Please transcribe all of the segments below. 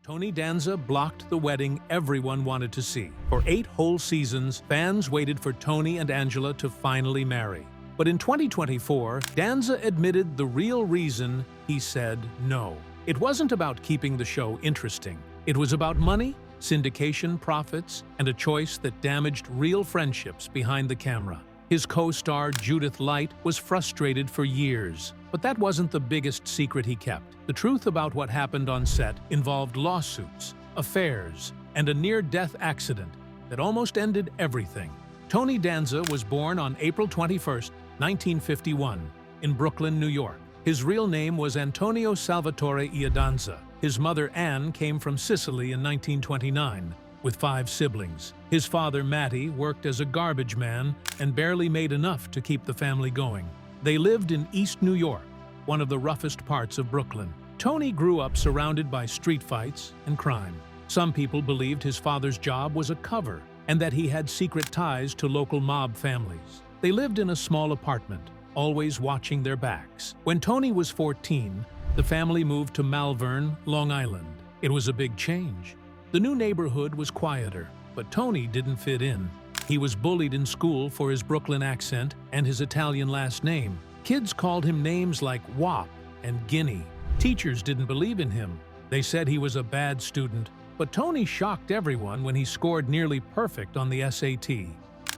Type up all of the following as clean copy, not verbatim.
Tony Danza blocked the wedding everyone wanted to see. For 8 whole seasons, fans waited for Tony and Angela to finally marry. But in 2024, Danza admitted the real reason he said no. It wasn't about keeping the show interesting. It was about money, syndication profits, and a choice that damaged real friendships behind the camera. His co-star Judith Light was frustrated for years, but that wasn't the biggest secret he kept. The truth about what happened on set involved lawsuits, affairs, and a near-death accident that almost ended everything. Tony Danza was born on April 21, 1951, in Brooklyn, New York. His real name was Antonio Salvatore Danza. His mother, Anne, came from Sicily in 1929, with 5 siblings. His father, Matty, worked as a garbage man and barely made enough to keep the family going. They lived in East New York, one of the roughest parts of Brooklyn. Tony grew up surrounded by street fights and crime. Some people believed his father's job was a cover and that he had secret ties to local mob families. They lived in a small apartment, always watching their backs. When Tony was 14, the family moved to Malvern, Long Island. It was a big change. The new neighborhood was quieter, but Tony didn't fit in. He was bullied in school for his Brooklyn accent and his Italian last name. Kids called him names like Wop and Guinea. Teachers didn't believe in him. They said he was a bad student, but Tony shocked everyone when he scored nearly perfect on the SAT.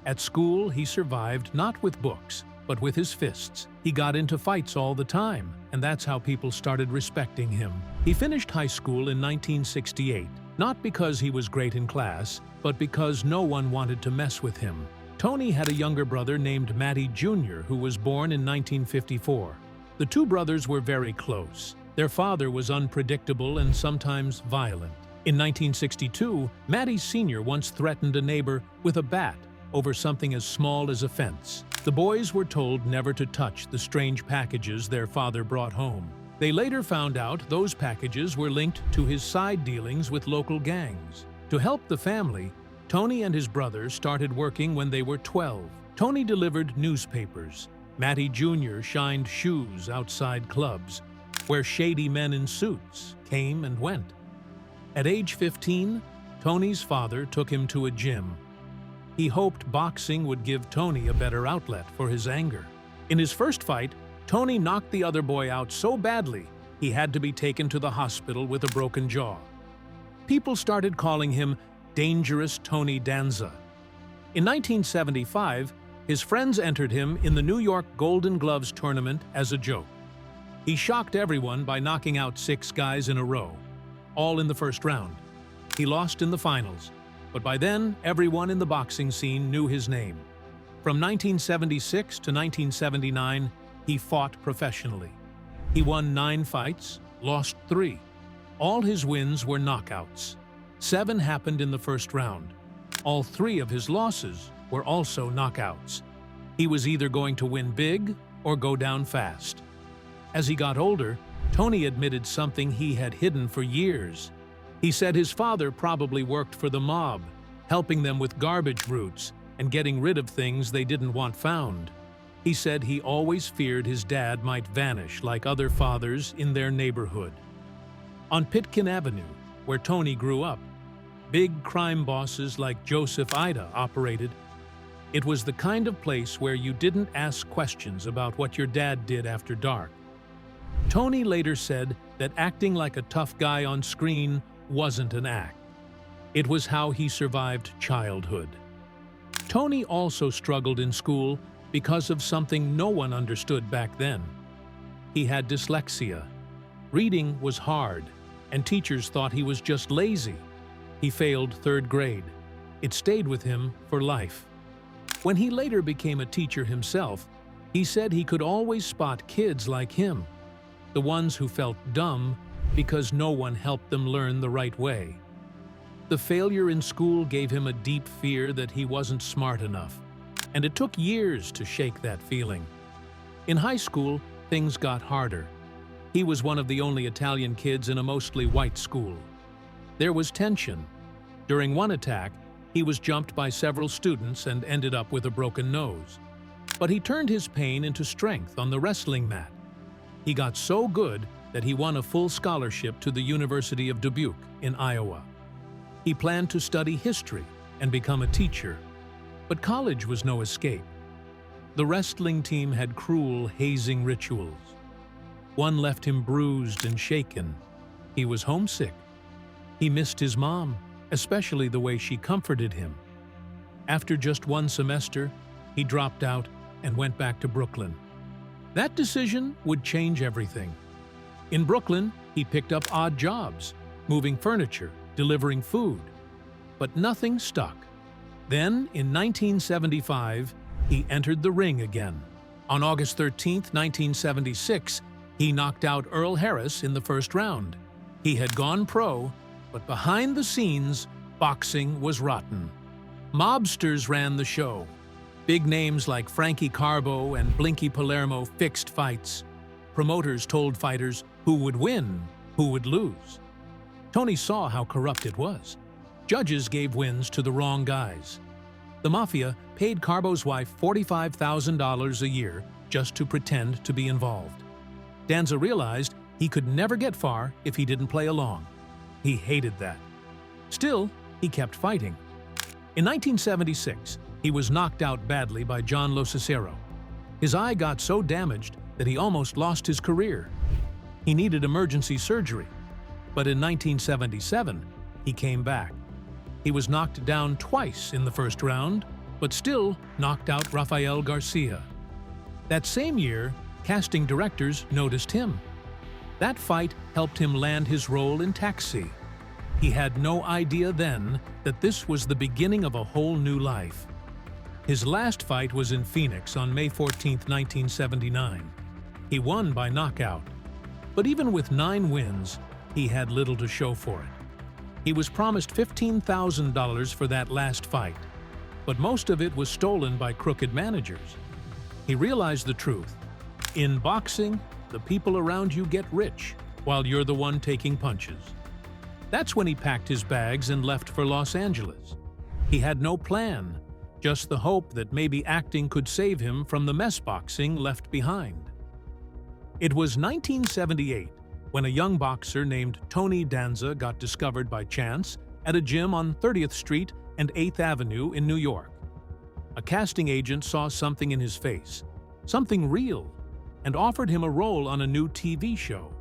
At school, he survived not with books, but with his fists. He got into fights all the time, and that's how people started respecting him. He finished high school in 1968. Not because he was great in class, but because no one wanted to mess with him. Tony had a younger brother named Matty Jr., who was born in 1954. The two brothers were very close. Their father was unpredictable and sometimes violent. In 1962, Matty Sr. once threatened a neighbor with a bat over something as small as a fence. The boys were told never to touch the strange packages their father brought home. They later found out those packages were linked to his side dealings with local gangs. To help the family, Tony and his brother started working when they were 12. Tony delivered newspapers. Matty Jr. shined shoes outside clubs, where shady men in suits came and went. At age 15, Tony's father took him to a gym. He hoped boxing would give Tony a better outlet for his anger. In his first fight, Tony knocked the other boy out so badly he had to be taken to the hospital with a broken jaw. People started calling him Dangerous Tony Danza. In 1975, his friends entered him in the New York Golden Gloves tournament as a joke. He shocked everyone by knocking out 6 guys in a row, all in the first round. He lost in the finals, but by then everyone in the boxing scene knew his name. From 1976 to 1979, he fought professionally. He won 9 fights, lost 3. All his wins were knockouts. 7 happened in the first round. All 3 of his losses were also knockouts. He was either going to win big or go down fast. As he got older, Tony admitted something he had hidden for years. He said his father probably worked for the mob, helping them with garbage routes and getting rid of things they didn't want found. He said he always feared his dad might vanish like other fathers in their neighborhood. On Pitkin Avenue, where Tony grew up, big crime bosses like Joseph Ida operated. It was the kind of place where you didn't ask questions about what your dad did after dark. Tony later said that acting like a tough guy on screen wasn't an act. It was how he survived childhood. Tony also struggled in school because of something no one understood back then. He had dyslexia. Reading was hard, and teachers thought he was just lazy. He failed 3rd grade. It stayed with him for life. When he later became a teacher himself, he said he could always spot kids like him, the ones who felt dumb because no one helped them learn the right way. The failure in school gave him a deep fear that he wasn't smart enough, and it took years to shake that feeling. In high school, things got harder. He was one of the only Italian kids in a mostly white school. There was tension. During one attack, he was jumped by several students and ended up with a broken nose. But he turned his pain into strength on the wrestling mat. He got so good that he won a full scholarship to the University of Dubuque in Iowa. He planned to study history and become a teacher, but college was no escape. The wrestling team had cruel, hazing rituals. One left him bruised and shaken. He was homesick. He missed his mom, especially the way she comforted him. After just one semester, he dropped out and went back to Brooklyn. That decision would change everything. In Brooklyn, he picked up odd jobs, moving furniture, delivering food. But nothing stuck. Then, in 1975, he entered the ring again. On August 13, 1976, he knocked out Earl Harris in the first round. He had gone pro, but behind the scenes, boxing was rotten. Mobsters ran the show. Big names like Frankie Carbo and Blinky Palermo fixed fights. Promoters told fighters who would win, who would lose. Tony saw how corrupt it was. Judges gave wins to the wrong guys. The mafia paid Carbo's wife $45,000 a year just to pretend to be involved. Danza realized he could never get far if he didn't play along. He hated that. Still, he kept fighting. In 1976, he was knocked out badly by John Lo Cicero. His eye got so damaged that he almost lost his career. He needed emergency surgery. But in 1977, he came back. He was knocked down twice in the first round, but still knocked out Rafael Garcia. That same year, casting directors noticed him. That fight helped him land his role in Taxi. He had no idea then that this was the beginning of a whole new life. His last fight was in Phoenix on May 14, 1979. He won by knockout. But even with 9 wins, he had little to show for it. He was promised $15,000 for that last fight, but most of it was stolen by crooked managers. He realized the truth. In boxing, the people around you get rich, while you're the one taking punches. That's when he packed his bags and left for Los Angeles. He had no plan, just the hope that maybe acting could save him from the mess boxing left behind. It was 1978 when a young boxer named Tony Danza got discovered by chance at a gym on 30th Street and 8th Avenue in New York. A casting agent saw something in his face, something real, and offered him a role on a new TV show.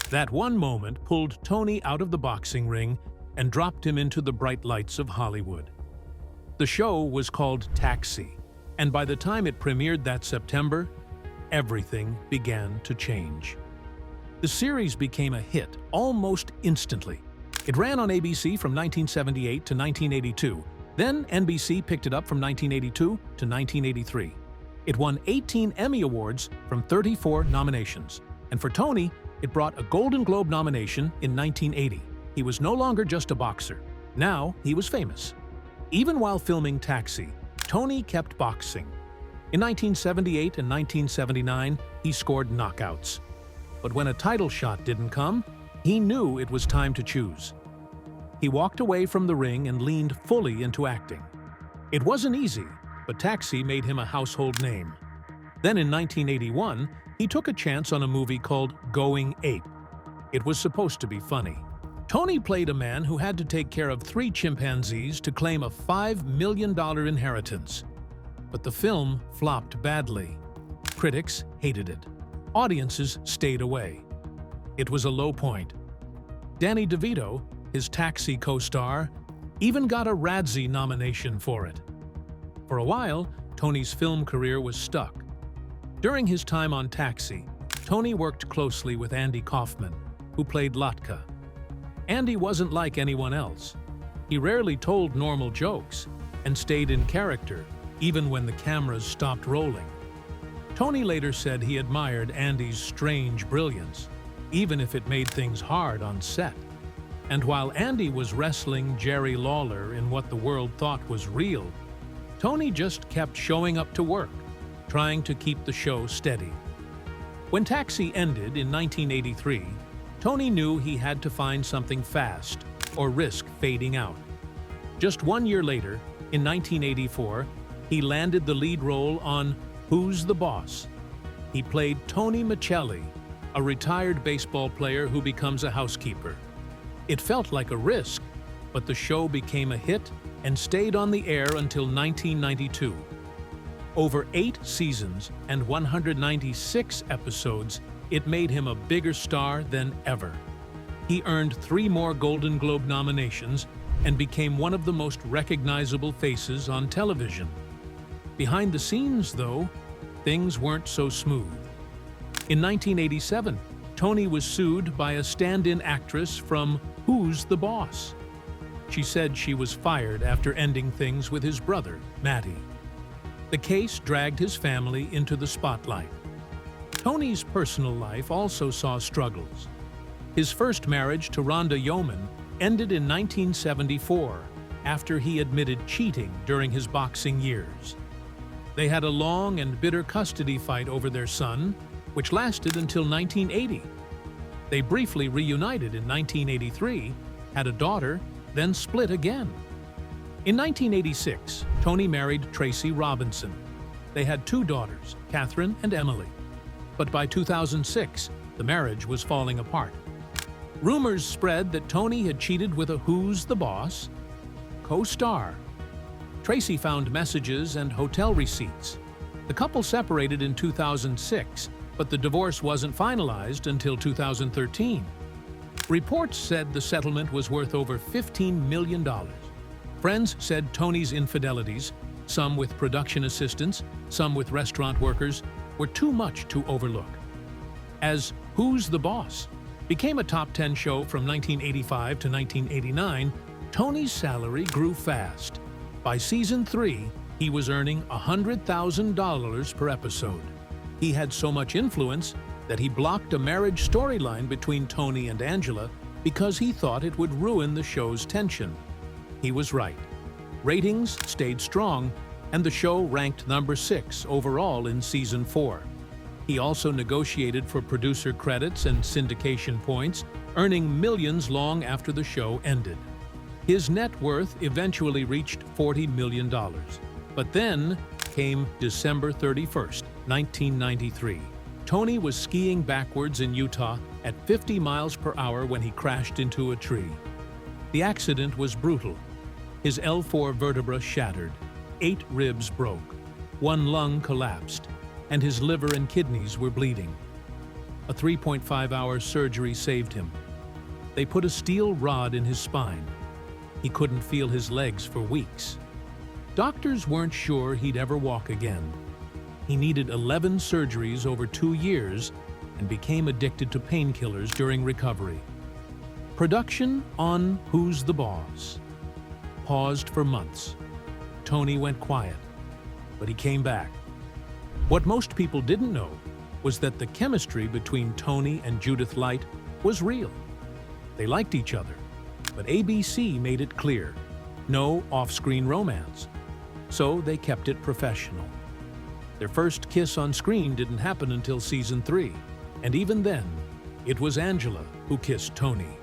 That one moment pulled Tony out of the boxing ring and dropped him into the bright lights of Hollywood. The show was called Taxi, and by the time it premiered that September, everything began to change. The series became a hit almost instantly. It ran on ABC from 1978 to 1982. Then NBC picked it up from 1982 to 1983. It won 18 Emmy Awards from 34 nominations. And for Tony, it brought a Golden Globe nomination in 1980. He was no longer just a boxer. Now he was famous. Even while filming Taxi, Tony kept boxing. In 1978 and 1979, he scored knockouts. But when a title shot didn't come, he knew it was time to choose. He walked away from the ring and leaned fully into acting. It wasn't easy, but Taxi made him a household name. Then in 1981, he took a chance on a movie called Going Ape. It was supposed to be funny. Tony played a man who had to take care of 3 chimpanzees to claim a $5 million inheritance. But the film flopped badly. Critics hated it. Audiences stayed away. It was a low point. Danny DeVito, his Taxi co-star, even got a Razzie nomination for it. For a while, Tony's film career was stuck. During his time on Taxi, Tony worked closely with Andy Kaufman, who played Latka. Andy wasn't like anyone else. He rarely told normal jokes and stayed in character, even when the cameras stopped rolling. Tony later said he admired Andy's strange brilliance, even if it made things hard on set. And while Andy was wrestling Jerry Lawler in what the world thought was real, Tony just kept showing up to work, trying to keep the show steady. When Taxi ended in 1983, Tony knew he had to find something fast or risk fading out. Just 1 year later, in 1984, he landed the lead role on Who's the Boss? He played Tony Michelli, a retired baseball player who becomes a housekeeper. It felt like a risk, but the show became a hit and stayed on the air until 1992. Over 8 seasons and 196 episodes, it made him a bigger star than ever. He earned 3 more Golden Globe nominations and became one of the most recognizable faces on television. Behind the scenes, though, things weren't so smooth. In 1987, Tony was sued by a stand-in actress from Who's the Boss? She said she was fired after ending things with his brother, Matty. The case dragged his family into the spotlight. Tony's personal life also saw struggles. His first marriage to Rhonda Yeoman ended in 1974 after he admitted cheating during his boxing years. They had a long and bitter custody fight over their son, which lasted until 1980. They briefly reunited in 1983, had a daughter, then split again. In 1986, Tony married Tracy Robinson. They had 2 daughters, Catherine and Emily. But by 2006, the marriage was falling apart. Rumors spread that Tony had cheated with a Who's the Boss co-star. Tracy found messages and hotel receipts. The couple separated in 2006, but the divorce wasn't finalized until 2013. Reports said the settlement was worth over $15 million. Friends said Tony's infidelities, some with production assistants, some with restaurant workers, were too much to overlook. As Who's the Boss became a top 10 show from 1985 to 1989, Tony's salary grew fast. By season 3, he was earning $100,000 per episode. He had so much influence that he blocked a marriage storyline between Tony and Angela because he thought it would ruin the show's tension. He was right. Ratings stayed strong, and the show ranked number 6 overall in season 4. He also negotiated for producer credits and syndication points, earning millions long after the show ended. His net worth eventually reached $40 million. But then came December 31st, 1993. Tony was skiing backwards in Utah at 50 miles per hour when he crashed into a tree. The accident was brutal. His L4 vertebra shattered, 8 ribs broke, 1 lung collapsed, and his liver and kidneys were bleeding. A 3.5-hour surgery saved him. They put a steel rod in his spine. He couldn't feel his legs for weeks. Doctors weren't sure he'd ever walk again. He needed 11 surgeries over 2 years and became addicted to painkillers during recovery. Production on Who's the Boss paused for months. Tony went quiet, but he came back. What most people didn't know was that the chemistry between Tony and Judith Light was real. They liked each other, but ABC made it clear, no off-screen romance. So they kept it professional. Their first kiss on screen didn't happen until season 3, and even then, it was Angela who kissed Tony.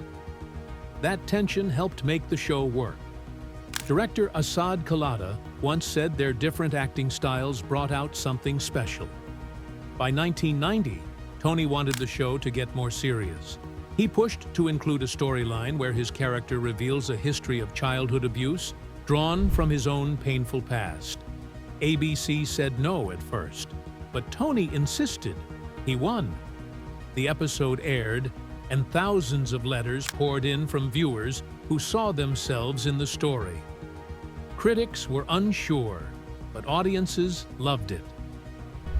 That tension helped make the show work. Director Asad Khalada once said their different acting styles brought out something special. By 1990, Tony wanted the show to get more serious. He pushed to include a storyline where his character reveals a history of childhood abuse drawn from his own painful past. ABC said no at first, but Tony insisted. He won. The episode aired, and thousands of letters poured in from viewers who saw themselves in the story. Critics were unsure, but audiences loved it.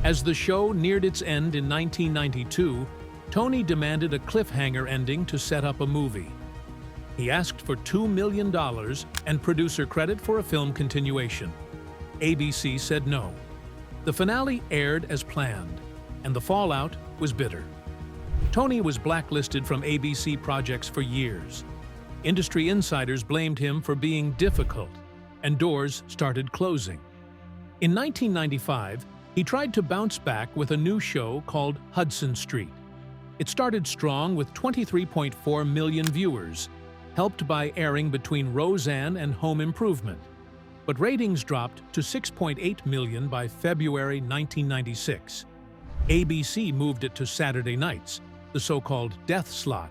As the show neared its end in 1992, Tony demanded a cliffhanger ending to set up a movie. He asked for $2 million and producer credit for a film continuation. ABC said no. The finale aired as planned, and the fallout was bitter. Tony was blacklisted from ABC projects for years. Industry insiders blamed him for being difficult, and doors started closing. In 1995, he tried to bounce back with a new show called Hudson Street. It started strong with 23.4 million viewers, helped by airing between Roseanne and Home Improvement. But ratings dropped to 6.8 million by February 1996. ABC moved it to Saturday nights, the so-called death slot,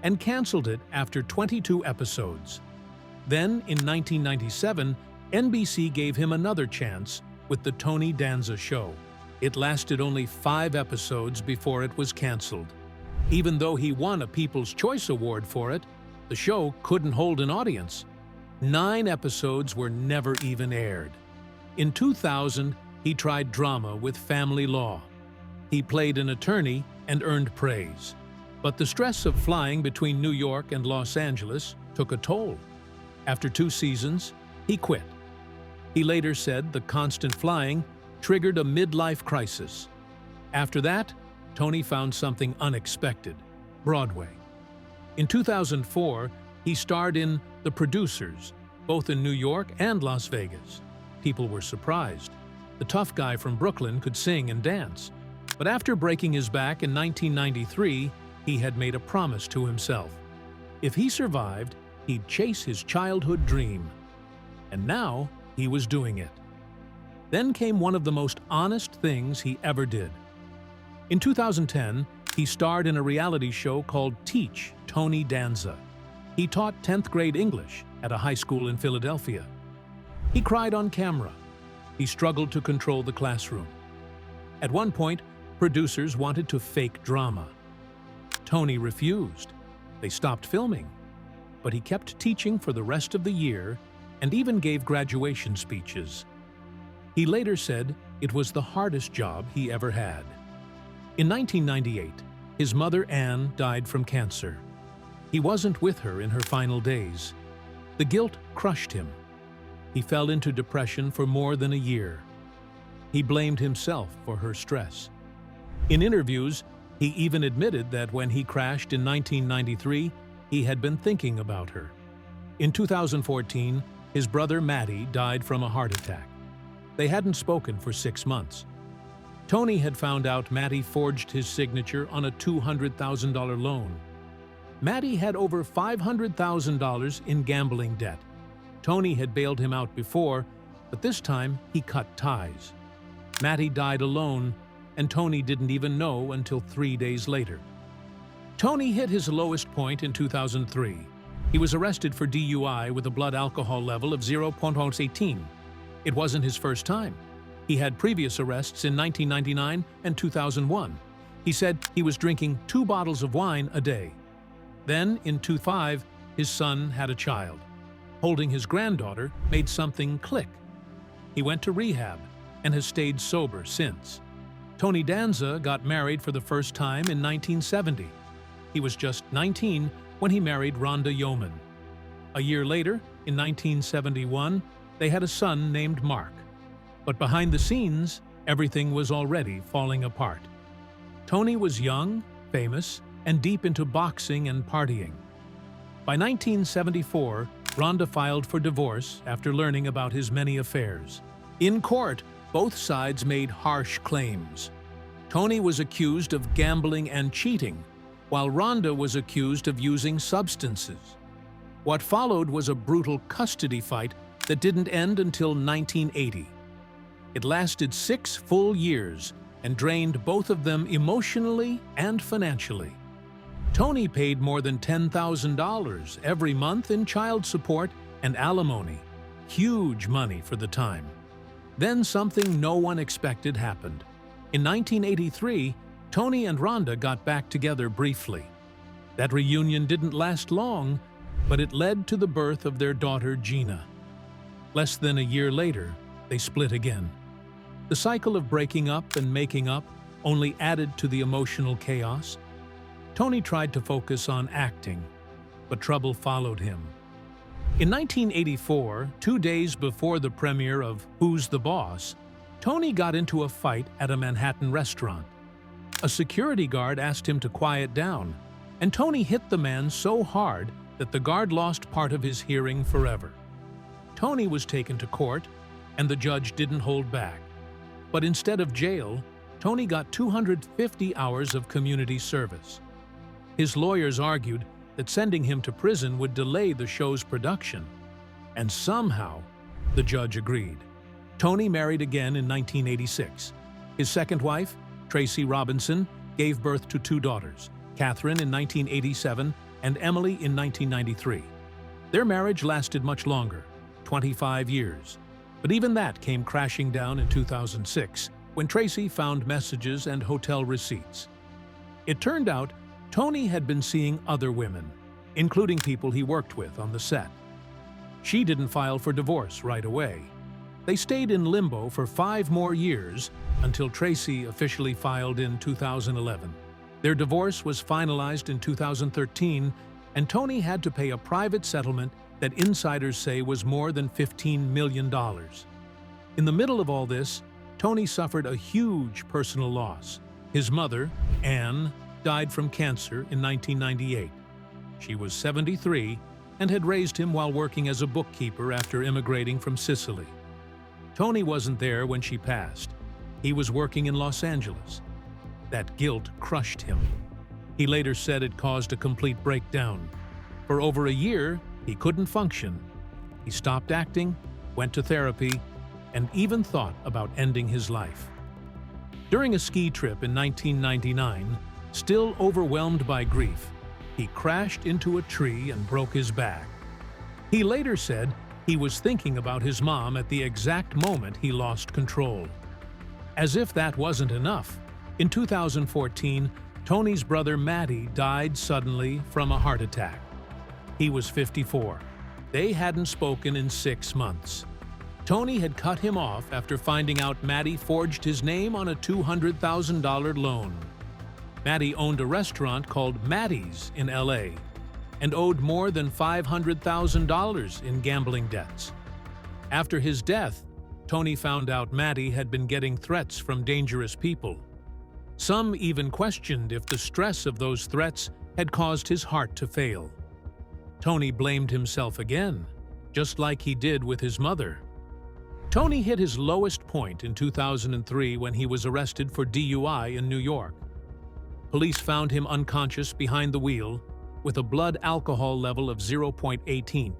and canceled it after 22 episodes. Then, in 1997, NBC gave him another chance with the Tony Danza Show. It lasted only 5 episodes before it was canceled. Even though he won a People's Choice Award for it, the show couldn't hold an audience. 9 episodes were never even aired. In 2000, he tried drama with Family Law. He played an attorney and earned praise. But the stress of flying between New York and Los Angeles took a toll. After 2 seasons, he quit. He later said the constant flying triggered a midlife crisis. After that, Tony found something unexpected: Broadway. In 2004, he starred in The Producers, both in New York and Las Vegas. People were surprised. The tough guy from Brooklyn could sing and dance. But after breaking his back in 1993, he had made a promise to himself. If he survived, he'd chase his childhood dream. And now, he was doing it. Then came one of the most honest things he ever did. In 2010, he starred in a reality show called Teach Tony Danza. He taught 10th grade English at a high school in Philadelphia. He cried on camera. He struggled to control the classroom. At one point, producers wanted to fake drama. Tony refused. They stopped filming. But he kept teaching for the rest of the year and even gave graduation speeches. He later said it was the hardest job he ever had. In 1998, his mother Anne died from cancer. He wasn't with her in her final days. The guilt crushed him. He fell into depression for more than a year. He blamed himself for her stress. In interviews, he even admitted that when he crashed in 1993, he had been thinking about her. In 2014, his brother Matty died from a heart attack. They hadn't spoken for 6 months. Tony had found out Matty forged his signature on a $200,000 loan. Matty had over $500,000 in gambling debt. Tony had bailed him out before, but this time he cut ties. Matty died alone, and Tony didn't even know until 3 days later. Tony hit his lowest point in 2003. He was arrested for DUI with a blood alcohol level of 0.18. It wasn't his first time. He had previous arrests in 1999 and 2001. He said he was drinking 2 bottles of wine a day. Then, in 2005, his son had a child. Holding his granddaughter made something click. He went to rehab and has stayed sober since. Tony Danza got married for the first time in 1970. He was just 19 when he married Rhonda Yeoman. A year later, in 1971, they had a son named Mark. But behind the scenes, everything was already falling apart. Tony was young, famous, and deep into boxing and partying. By 1974, Rhonda filed for divorce after learning about his many affairs. In court, both sides made harsh claims. Tony was accused of gambling and cheating, while Rhonda was accused of using substances. What followed was a brutal custody fight that didn't end until 1980. It lasted 6 full years and drained both of them emotionally and financially. Tony paid more than $10,000 every month in child support and alimony, huge money for the time. Then something no one expected happened. In 1983, Tony and Rhonda got back together briefly. That reunion didn't last long, but it led to the birth of their daughter Gina. Less than a year later, they split again. The cycle of breaking up and making up only added to the emotional chaos. Tony tried to focus on acting, but trouble followed him. In 1984, 2 days before the premiere of Who's the Boss, Tony got into a fight at a Manhattan restaurant. A security guard asked him to quiet down, and Tony hit the man so hard that the guard lost part of his hearing forever. Tony was taken to court, and the judge didn't hold back. But instead of jail, Tony got 250 hours of community service. His lawyers argued that sending him to prison would delay the show's production, and somehow the judge agreed. Tony married again in 1986. His second wife, Tracy Robinson, gave birth to 2 daughters, Catherine in 1987, and Emily in 1993. Their marriage lasted much longer, 25 years. But even that came crashing down in 2006, when Tracy found messages and hotel receipts. It turned out Tony had been seeing other women, including people he worked with on the set. She didn't file for divorce right away. They stayed in limbo for 5 more years until Tracy officially filed in 2011. Their divorce was finalized in 2013, and Tony had to pay a private settlement that insiders say was more than $15 million. In the middle of all this, Tony suffered a huge personal loss. His mother, Anne, died from cancer in 1998. She was 73 and had raised him while working as a bookkeeper after immigrating from Sicily. Tony wasn't there when she passed. He was working in Los Angeles. That guilt crushed him. He later said it caused a complete breakdown. For over a year, he couldn't function. He stopped acting, went to therapy, and even thought about ending his life. During a ski trip in 1999, still overwhelmed by grief, he crashed into a tree and broke his back. He later said he was thinking about his mom at the exact moment he lost control. As if that wasn't enough, in 2014, Tony's brother Matty died suddenly from a heart attack. He was 54. They hadn't spoken in 6 months. Tony had cut him off after finding out Matty forged his name on a $200,000 loan. Matty owned a restaurant called Matty's in LA and owed more than $500,000 in gambling debts. After his death, Tony found out Matty had been getting threats from dangerous people. Some even questioned if the stress of those threats had caused his heart to fail. Tony blamed himself again, just like he did with his mother. Tony hit his lowest point in 2003 when he was arrested for DUI in New York. Police found him unconscious behind the wheel with a blood alcohol level of 0.18,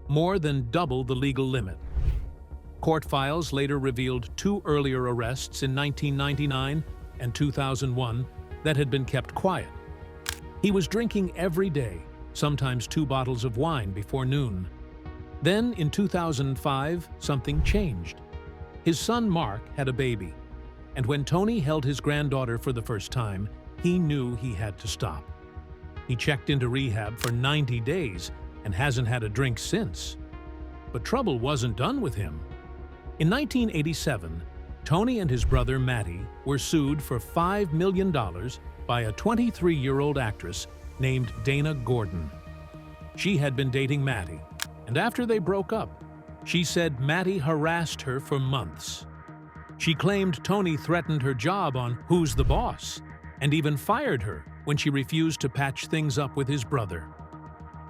more than double the legal limit. Court files later revealed 2 earlier arrests in 1999 and 2001 that had been kept quiet. He was drinking every day, sometimes 2 bottles of wine before noon. Then, in 2005, something changed. His son Mark had a baby, and when Tony held his granddaughter for the first time, he knew he had to stop. He checked into rehab for 90 days and hasn't had a drink since. But trouble wasn't done with him. In 1987, Tony and his brother Matty were sued for $5 million by a 23-year-old actress named Dana Gordon. She had been dating Matty, and after they broke up, she said Matty harassed her for months. She claimed Tony threatened her job on Who's the Boss, and even fired her when she refused to patch things up with his brother.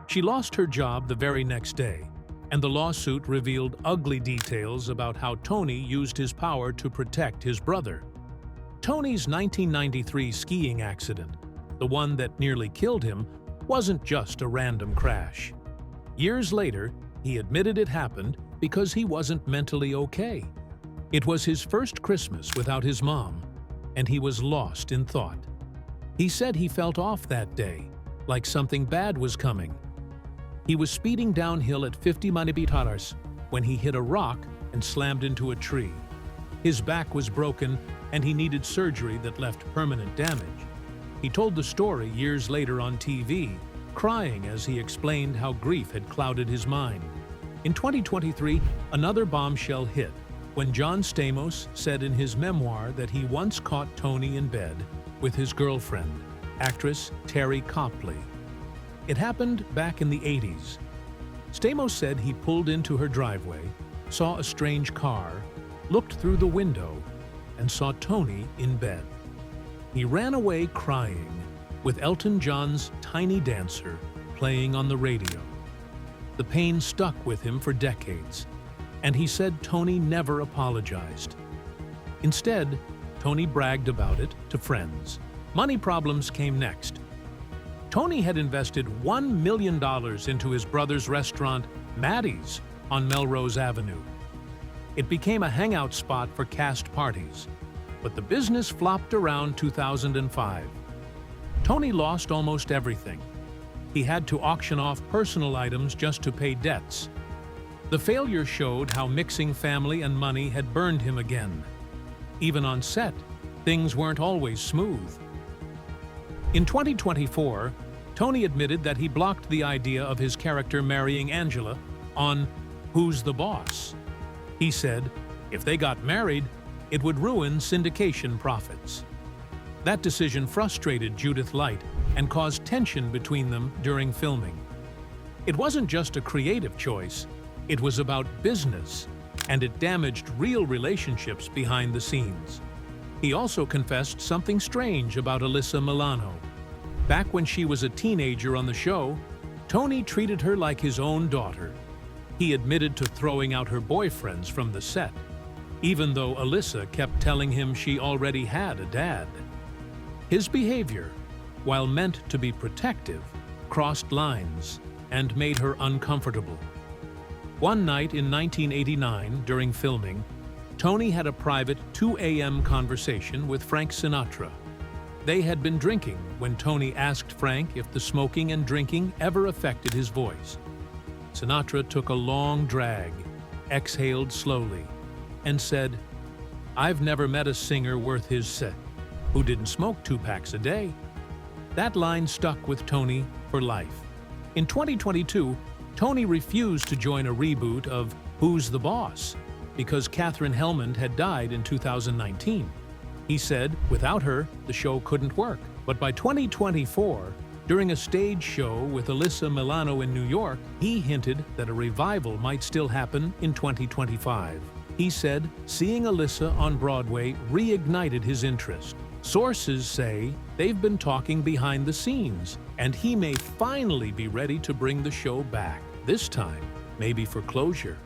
She lost her job the very next day, and the lawsuit revealed ugly details about how Tony used his power to protect his brother. Tony's 1993 skiing accident, the one that nearly killed him, wasn't just a random crash. Years later, he admitted it happened because he wasn't mentally okay. It was his first Christmas without his mom, and he was lost in thought. He said he felt off that day, like something bad was coming. He was speeding downhill at 50 mph when he hit a rock and slammed into a tree. His back was broken, and he needed surgery that left permanent damage. He told the story years later on TV, crying as he explained how grief had clouded his mind. In 2023, another bombshell hit when John Stamos said in his memoir that he once caught Tony in bed with his girlfriend, actress Terry Copley. It happened back in the 80s. Stamos said he pulled into her driveway, saw a strange car, looked through the window, and saw Tony in bed. He ran away crying, with Elton John's Tiny Dancer playing on the radio. The pain stuck with him for decades, and he said Tony never apologized. Instead, Tony bragged about it to friends. Money problems came next. Tony had invested $1 million into his brother's restaurant, Matty's, on Melrose Avenue. It became a hangout spot for cast parties, but the business flopped around 2005. Tony lost almost everything. He had to auction off personal items just to pay debts. The failure showed how mixing family and money had burned him again. Even on set, things weren't always smooth. In 2024, Tony admitted that he blocked the idea of his character marrying Angela on Who's the Boss? He said, if they got married, it would ruin syndication profits. That decision frustrated Judith Light and caused tension between them during filming. It wasn't just a creative choice, it was about business, and it damaged real relationships behind the scenes. He also confessed something strange about Alyssa Milano. Back when she was a teenager on the show, Tony treated her like his own daughter. He admitted to throwing out her boyfriends from the set, even though Alyssa kept telling him she already had a dad. His behavior, while meant to be protective, crossed lines and made her uncomfortable. One night in 1989, during filming, Tony had a private 2 a.m. conversation with Frank Sinatra. They had been drinking when Tony asked Frank if the smoking and drinking ever affected his voice. Sinatra took a long drag, exhaled slowly, and said, "I've never met a singer worth his set who didn't smoke 2 packs a day." That line stuck with Tony for life. In 2022, Tony refused to join a reboot of Who's the Boss? Because Katherine Helmond had died in 2019. He said without her, the show couldn't work. But by 2024, during a stage show with Alyssa Milano in New York, he hinted that a revival might still happen in 2025. He said seeing Alyssa on Broadway reignited his interest. Sources say they've been talking behind the scenes, and he may finally be ready to bring the show back. This time, maybe for closure.